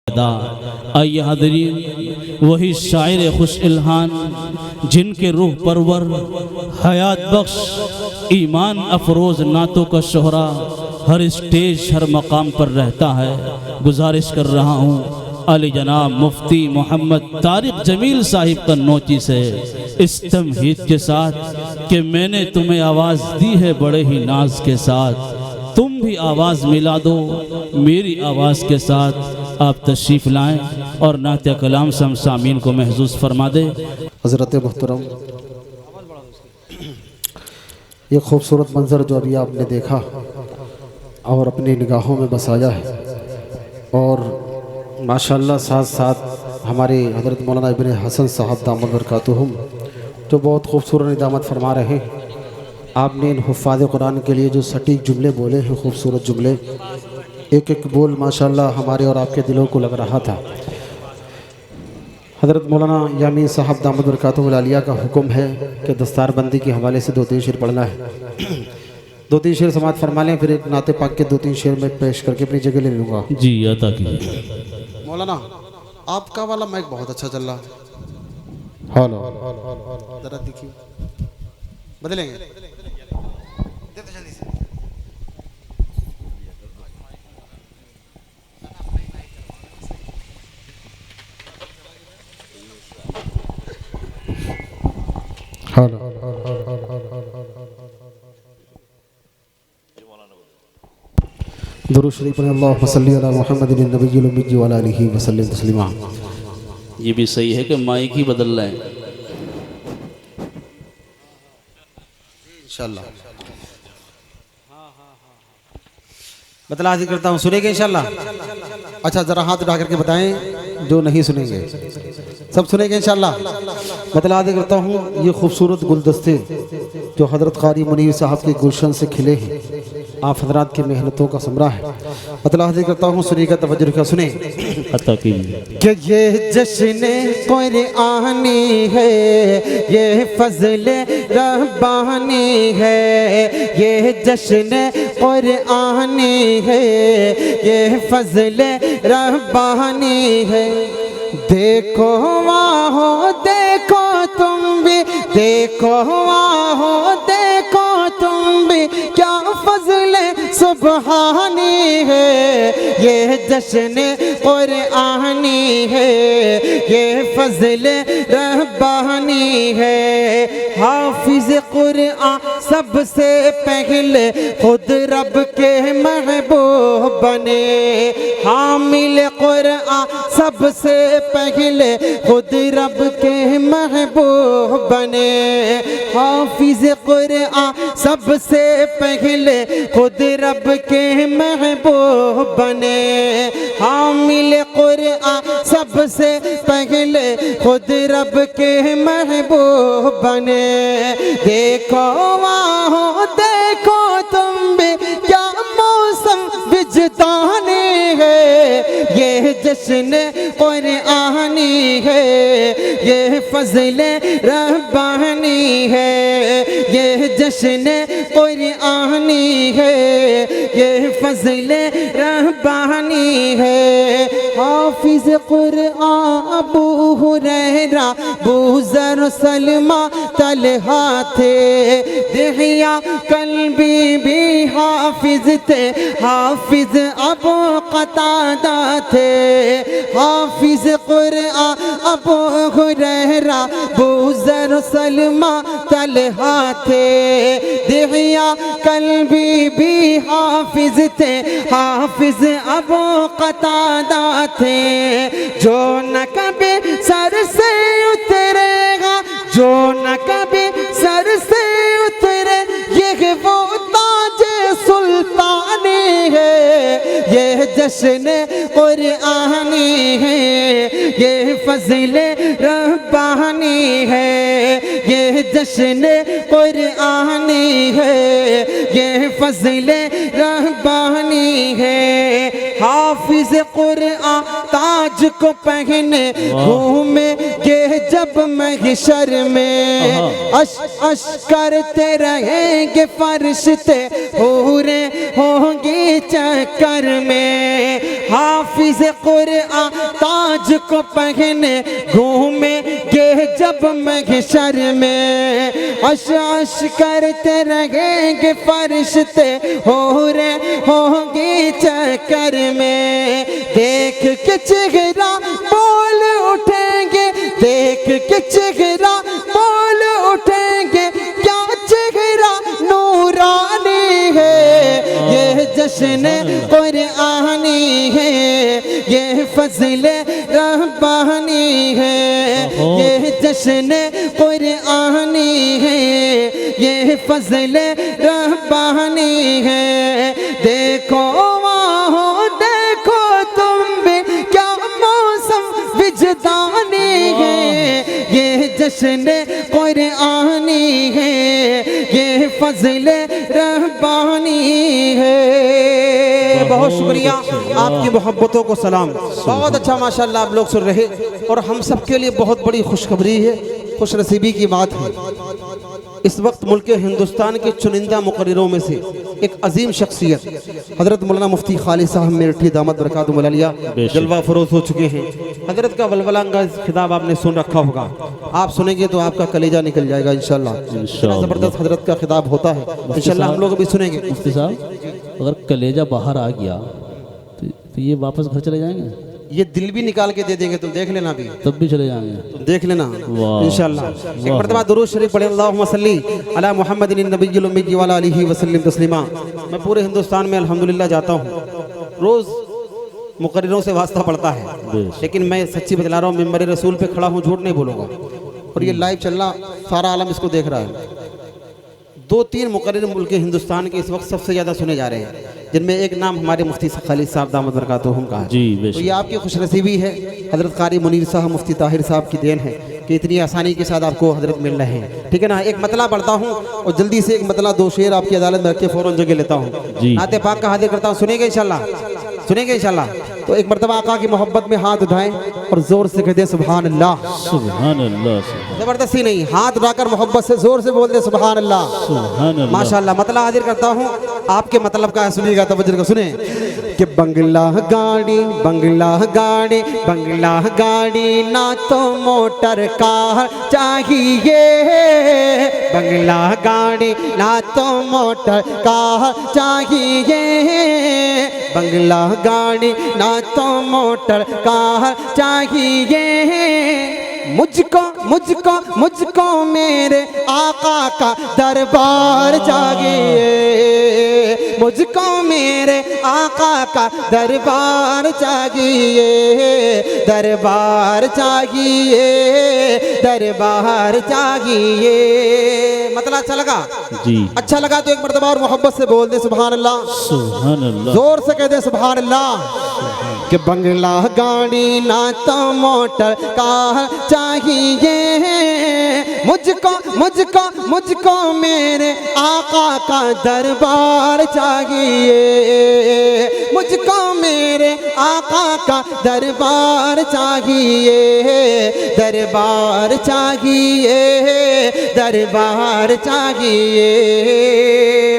آئیے حاضرین، وہی شاعر خوش الہان جن کے روح پرور، حیات بخش، ایمان افروز نعتوں کا شہرا ہر اسٹیج ہر مقام پر رہتا ہے، گزارش کر رہا ہوں علی جناب مفتی محمد طارق جمیل صاحب قنوجی سے اس تمہید کے ساتھ کہ میں نے تمہیں آواز دی ہے بڑے ہی ناز کے ساتھ، تم بھی آواز ملا دو میری آواز کے ساتھ۔ آپ تشریف لائیں اور نعت کلام سے ہم سامعین کو محظوظ فرما دیں۔ حضرت محترم، یہ خوبصورت منظر جو ابھی آپ نے دیکھا اور اپنی نگاہوں میں بسایا ہے، اور ماشاءاللہ ساتھ ساتھ ہمارے حضرت مولانا ابن حسن صاحب دامت برکاتہم جو بہت خوبصورت ندامت فرما رہے ہیں، آپ نے ان حفاظ قرآن کے لیے جو سٹیک جملے بولے ہیں، خوبصورت جملے، ایک ایک بول ماشاءاللہ ہمارے اور آپ کے دلوں کو لگ رہا تھا۔ حضرت مولانا یامین صاحب دامت برکاتہ العالیہ کا حکم ہے کہ دستار بندی کے حوالے سے 2-3 شعر پڑھنا ہے، 2-3 شعر سماعت فرما لیں، پھر ایک نعت پاک کے 2-3 شعر میں پیش کر کے اپنی جگہ لے لوں گا۔ جی عطا کیجیے۔ مولانا آپ کا والا مائک بہت اچھا چل رہا، ہالو ذرا دیکھیے، بدلیں گے درود شریف پڑھیں، اللہم صلی علی محمد النبی الامی وعلی آلہ وسلم تسلیما۔ یہ بھی صحیح ہے کہ مائک ہی بدل رہے ہیں۔ انشاءاللہ بتلا حاضر کرتا ہوں، سنیں گے انشاءاللہ؟ اچھا ذرا ہاتھ اٹھا کر کے بتائیں جو نہیں سنیں گے، سب سنیں گے انشاءاللہ؟ بتلا حاضر کرتا ہوں، یہ خوبصورت گلدستے جو حضرت قاری منیر صاحب کے گلشن سے کھلے ہیں، آپ حضرات کی محنتوں کا ثمرہ ہے۔ بتلا حاضر کرتا ہوں، سنیے گا، توجہ کا سنیں عطا کیجیے۔ کہ یہ جشن قرآنی ہے، یہ فضل ربانی ہے، یہ جشن قرآنی ہے، یہ فضل ربانی ہے۔ دیکھو وہاں ہو، دیکھو تم بھی، دیکھو وہاں ہو، دیکھو تم بھی، کیا فضل سبحانی ہے، یہ جشن قرآنی ہے، یہ فضل ربانی ہے۔ حافظ قرآن سب سے پہلے خود رب کے محبوب بنے، حامل قرآن سب سے پہلے خود رب کے محبوب بنے، حافظ قرآن سب سے پہلے خود رب کے محبوب بنے، حامل قرآن سب سے پہلے خود رب کے محبوب بنے۔ دیکھو وہاں، دیکھو تم بھی، کیا موسم وجدانی ہے، یہ جشن قرآنی ہے، یہ فضل ربانی ہے، یہ جشن قرآنی ہے، یہ فضل ربانی ہے۔ حافظ قرآن ابو ہریرہ، ابو ذر، سلمہ، طلحہ تھے، دحیہ کلبی بھی حافظ تھے، حافظ ابو قتادہ تھے، حافظ قرآن ابو ہریرہ، ابو ذر، سلمہ، طلحہ تھے، دحیہ کلبی بھی حافظ تھے، حافظ ابو قتادہ تھے۔ جو نہ کبھی سر سے اترے گا، جو نہ کبھی سر سے اترے، یہ وہ تاج سلطانی ہے، یہ جشن قرآنی ہے، یہ فضل ربانی ہے، یہ جشن قرآنی ہے، یہ فضل ربانی ہے۔ حافظ قرآن تاج کو پہنے گھومے گے جب محشر میں، اش اش کرتے رہیں گے فرشتے، حوریں ہوں گی چکر میں۔ حافظ قرآن تاج کو پہنے گھومے گے جب محشر میں، اش اش کرتے رہیں گے فرشتے، حوریں ہوں گی چکر میں۔ دیکھ کے چہرہ بول اٹھیں گے، دیکھ کے چہرہ بول اٹھیں گے، کیا چہرہ نورانی ہے، یہ جشن قرآنی ہے، یہ فضل ربانی ہے، یہ جشن قرآنی ہے، یہ فضل ربانی ہے۔ دیکھو وہاں دیکھو تم بھی کیا موسم وجدانی ہے، یہ جشن قرآنی ہے، یہ فضل ربانی ہے۔ بہت شکریہ، آپ کی محبتوں کو سلام۔ بہت اچھا ماشاءاللہ آپ لوگ سن رہے، اور ہم سب کے لیے بہت بڑی خوشخبری ہے، خوش نصیبی کی بات ہے۔ اس وقت ملک ہندوستان کے چنندہ مقرروں میں سے ایک عظیم شخصیت حضرت مولانا مفتی خالد صاحب میرٹھی دامت برکاتہم العالیہ جلوہ فروز ہو چکے ہیں۔ حضرت کا ولولہ انگیز خطاب آپ نے سن رکھا ہوگا، آپ سنیں گے تو آپ کا کلیجہ نکل جائے گا انشاءاللہ۔ اتنا زبردست حضرت کا خطاب ہوتا ہے، انشاءاللہ ہم لوگ بھی سنیں گے۔ مفتی صاحب اگر کلیجہ باہر آ گیا تو یہ واپس گھر چلے جائیں گے؟ یہ دل بھی نکال کے دے دیں گے، تم دیکھ لینا بھی، تب بھی چلے جائیں گے؟ تم دیکھ لینا انشاءاللہ۔ ایک مرتبہ درود شریف پڑھیں، اللہم صلی علی محمد النبی الامی وعلی آلہ وسلم تسلیما۔ میں پورے ہندوستان میں الحمدللہ جاتا ہوں، روز مقرروں سے واسطہ پڑتا ہے، لیکن میں سچی بتلا رہا ہوں، ممبر رسول پہ کھڑا ہوں، جھوٹ نہیں بولوں گا، اور یہ لائیو چل رہا، سارا عالم اس کو دیکھ رہا ہے۔ 2-3 مقرر ملک ہندوستان کے اس وقت سب سے زیادہ سنے جا رہے ہیں، جن میں ایک نام ہمارے مفتی خالد صاحب دامت برکاتہم کا ہے۔ تو یہ آپ کی خوش نصیبی ہے، حضرت قاری منیر صاحب مفتی طاہر صاحب کی دین ہے کہ اتنی آسانی کے ساتھ آپ کو حضرت مل رہے ہیں، ٹھیک ہے نا۔ ایک مطلع پڑھتا ہوں اور جلدی سے ایک مطلع 2 شعر آپ کی عدالت میں رکھ کے فوراً جگہ لیتا ہوں، نعت پاک کا حاضر کرتا ہوں، سنیں گے انشاءاللہ، سنیں گے انشاءاللہ۔ تو ایک مرتبہ آقا کی محبت میں ہاتھ اٹھائیں اور زور سے کہہ دیں سبحان اللہ، سبحان اللہ، زبردستی نہیں، ہاتھ اٹھا کر محبت سے زور سے بول دیں سبحان اللہ، سبحان اللہ۔ ماشاءاللہ۔ مطلع حاضر کرتا ہوں، آپ کے مطلب کا سنیے گا، توجہ کو سنیں کہ بنگلہ گاڑی بنگلہ گاڑی بنگلہ گاڑی نہ تو موٹر کار چاہیے، بنگلہ گاڑی نہ تو موٹر کار چاہیے، بنگلہ گاڑی نہ تو موٹر کار چاہیے، مجھ کو میرے آقا کا دربار چاہیے، مجھ کو میرے آقا کا دربار چاہیے، دربار چاہیے، دربار چاہیے۔ مطلب اچھا لگا؟ جی اچھا لگا تو ایک مرتبہ اور محبت سے بول دیں سبحان اللہ، سبحان اللہ، زور سے کہہ دیں سبحان اللہ۔ کہ بنگلہ گاڑی نہ تو موٹر کار چاہیے، مجھ کو میرے آقا کا دربار چاہیے، مجھ کو میرے آقا کا دربار چاہیے، دربار چاہیے، دربار چاہیے۔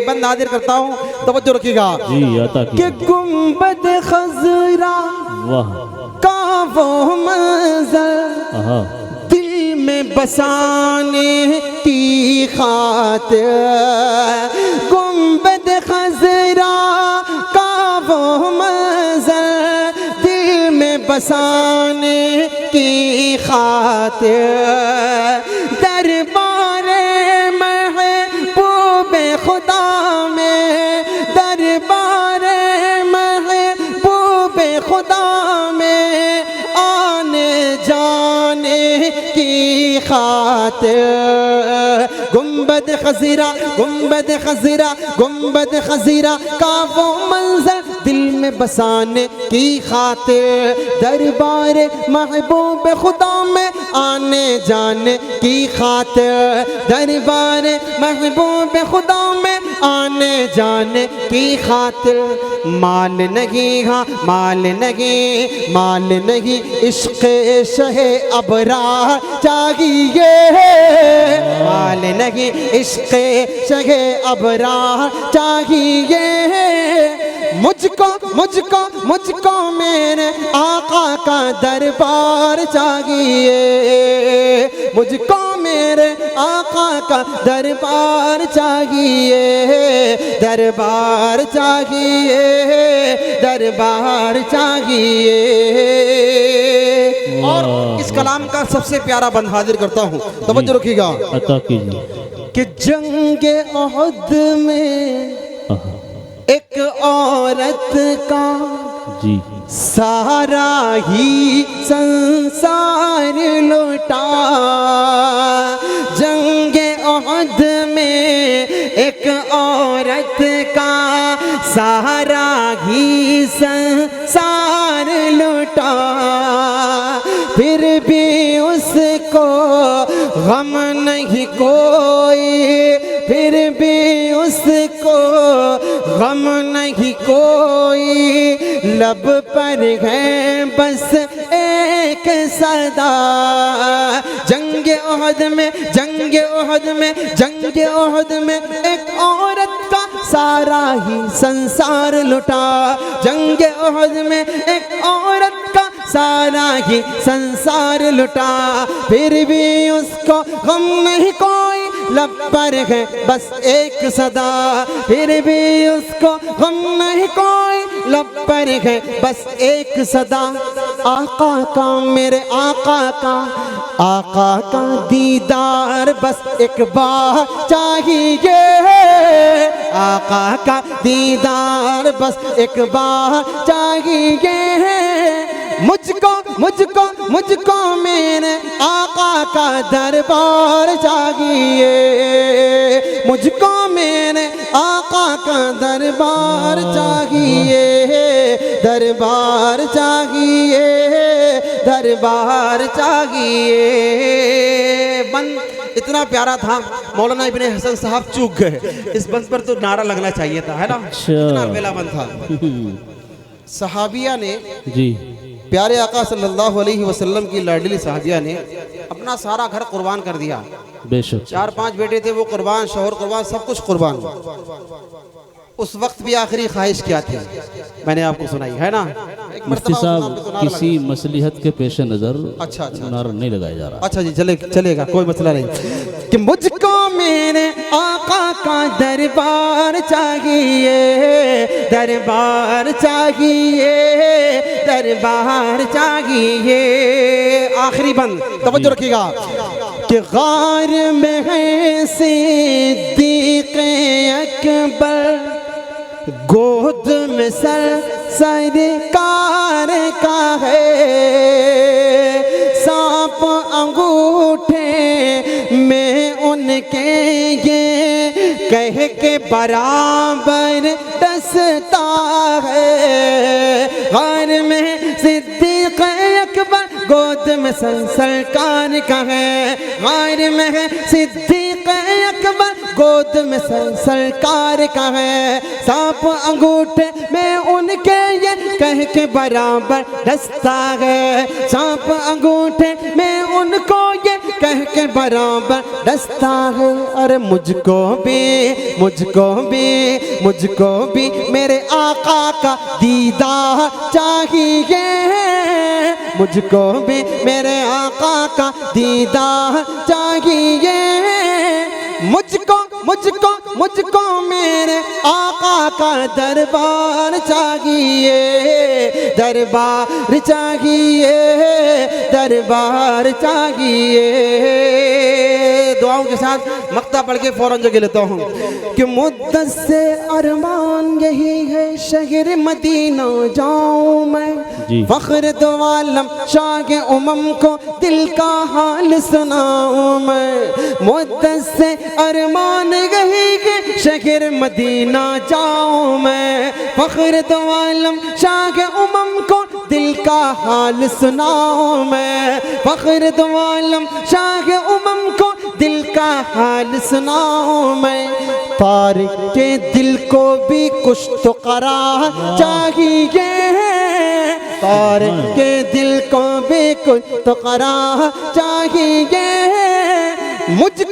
بند حاضر کرتا ہوں، توجہ رکھیے گا جی عطا کہ گنبد خضرا کا وہ منظر دل میں بسانے کی خاطر، گنبد خضرا کا وہ منظر دل میں بسانے کی خاطر، دربار محبوب خدا میں، دربار محبوب خدا میں آنے جانے کی خاطر، گنبد خضرا گنبد خضرا گنبد خضرا کا وہ منظر دل میں بسانے کی خاطر، دربار محبوب خدا میں آنے جانے کی خاطر، دربار محبوب خدا میں آنے جانے کی خاطر، مال نہیں ہاں مال نہیں مال نہیں عشق شہ ابرار چاہیے، مال نہیں عشق شہ ابرار چاہیے، مجھ کو میرے آقا کا دربار چاہیے، مجھ کو میرے آقا کا دربار چاہیے، دربار چاہیے، دربار چاہیے۔ اور اس کلام کا سب سے پیارا بند حاضر کرتا ہوں، توجہ رکھیے گا، عطا کیجیے کہ جنگ احد میں ایک عورت کا جی سارا ہی سنسار لوٹا، جنگ احد میں ایک عورت کا سارا ہی سنسار لوٹا، پھر بھی اس کو غم نہیں کوئی، پھر بھی اس کو غم نہیں کوئی، لب پر ہے بس ایک صدا، جنگ احد میں جنگ احد میں جنگ احد میں ایک عورت کا سارا ہی سنسار لٹا، جنگ احد میں ایک عورت کا سارا ہی سنسار لٹا، پھر بھی اس کو غم نہیں کوئی، لب پر ہے بس ایک صدا، پھر بھی اس کو غم نہیں کوئی، لب پر ہے بس ایک صدا، آقا کا میرے آقا کا دیدار بس ایک بار چاہیے، آقا کا دیدار بس ایک بار چاہیے، مجھ کو میرے آقا کا دربار چاہیے، مجھ کو میرے آقا کا دربار چاہیے، دربار چاہیے، دربار چاہیے۔ بند اتنا پیارا تھا، مولانا ابن حسن صاحب چوک گئے، اس بند پر تو نعرہ لگنا چاہیے تھا، ہے نا؟ اتنا بیلا بند تھا۔ صحابیہ نے جی پیارے آقا صلی اللہ علیہ وسلم کی لاڈلی صحابیہ نے اپنا سارا گھر قربان کر دیا، بے شک 4-5 بیٹے تھے وہ قربان، شوہر قربان، سب کچھ قربان۔ اس وقت بھی آخری خواہش کیا تھی میں نے آپ کو سنائی ہے نا؟ مفتی صاحب کسی مصلحت کے پیش نظر نعرہ نہیں لگایا جا رہا۔ اچھا جی چلے گا، کوئی مسئلہ نہیں، کہ مجھ کو میرے آقا کا دربار چاہیے، دربار چاہیے، دربار چاہیے۔ آخری بند توجہ رکھیے گا، کہ غار میں ہے صدیق اکبر، گود میں سرکار کا ہے، سانپ انگوٹھے میں ان کے یہ کہہ کے برابر ڈستا ہے، غار میں صدیق اکبر گود میں سرکار کا ہے، غار میں ہے صدیق اکبر گود میں سرکار کا ہے، سانپ انگوٹھے میں ان کے یہ کہہ کے برابر ڈستا ہے، سانپ انگوٹھے میں ان کو یہ کہہ کے برابر ڈستا ہے، اور مجھ کو بھی میرے آقا کا دیدار چاہیے، مجھ کو بھی میرے آقا کا دیدار چاہیے، مجھ کو میرے آقا کا دربار چاہیے، دربار چاہیے، دربار چاہیے، دعاؤں کے ساتھ مقطع پڑھ کے فوراً جگہ لیتا ہوں کہ مدت سے ارمان یہی ہے شہر مدینہ جاؤں میں، فخر دو عالم شاہ امم کو دل کا حال سناؤں میں، مدت سے ارمان یہی ہے شہر مدینہ جاؤں میں، فخر دو عالم شاہ امم کو دل کا حال سناؤں میں، فخر دو عالم شاہ امم کو دل کا حال سناؤں میں، طارق کے دل کو بھی کچھ تو قرار چاہیے، طارق کے دل کو بھی کچھ تو قرار چاہیے، مجھ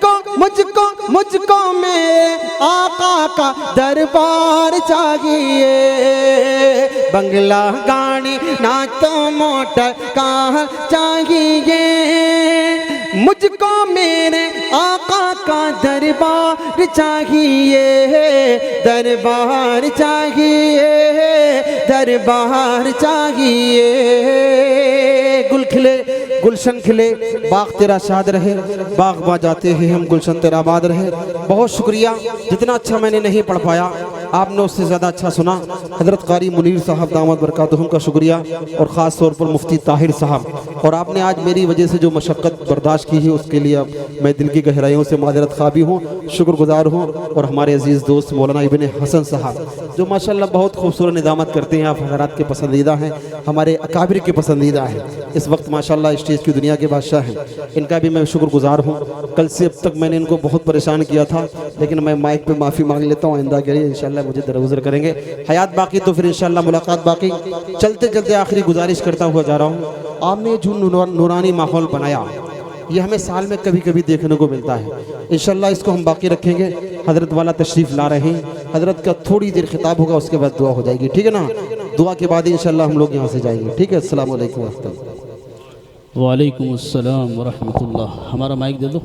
کو میرے آقا کا دربار چاہیے، بنگلہ گاڑی نہ تو موٹر کار چاہیے، مجھ کو میرے آقا کا دربار چاہیے، دربار چاہیے، دربار چاہیے، گل کھلے گلشن کھلے، باغ تیرا شاد رہے، باغ باں جاتے ہیں ہم گلشن تیرا آباد رہے۔ بہت شکریہ، جتنا اچھا میں نے نہیں پڑھ پایا آپ نے اس سے زیادہ اچھا سنا۔ حضرت قاری منیر صاحب دامت برکاتہم کا شکریہ، اور خاص طور پر مفتی طاہر صاحب، اور آپ نے آج میری وجہ سے جو مشقت برداشت کی ہے اس کے لیے میں دل کی گہرائیوں سے معذرت خواہ بھی ہوں، شکر گزار ہوں۔ اور ہمارے عزیز دوست مولانا ابن حسن صاحب جو ماشاءاللہ بہت خوبصورت نظامت کرتے ہیں، آپ حضرات کے پسندیدہ ہیں، ہمارے اکابر کے پسندیدہ ہیں، اس وقت ماشاءاللہ اسٹیج کی دنیا کے بادشاہ ہیں، ان کا بھی میں شکر گزار ہوں۔ کل سے اب تک میں نے ان کو بہت پریشان کیا تھا، لیکن میں مائک پہ معافی مانگ لیتا ہوں، آئندہ کے لیے انشاءاللہ مجھے درگزر کریں گے۔ حیات باقی تو پھر انشاءاللہ ملاقات باقی۔ چلتے چلتے آخری گزارش کرتا ہوا جا رہا ہوں، آپ نے جو نورانی ماحول بنایا یہ ہمیں سال میں کبھی کبھی دیکھنے کو ملتا ہے، انشاءاللہ اس کو ہم باقی رکھیں گے۔ حضرت والا تشریف لا رہے ہیں، حضرت کا تھوڑی دیر خطاب ہوگا، اس کے بعد دعا ہو جائے گی، ٹھیک ہے نا؟ دعا کے بعد انشاءاللہ ہم لوگ یہاں سے جائیں گے، ٹھیک ہے؟ السلام علیکم ورحمۃ اللہ۔ وعلیکم السلام ورحمۃ اللہ۔ ہمارا مائک دے دو۔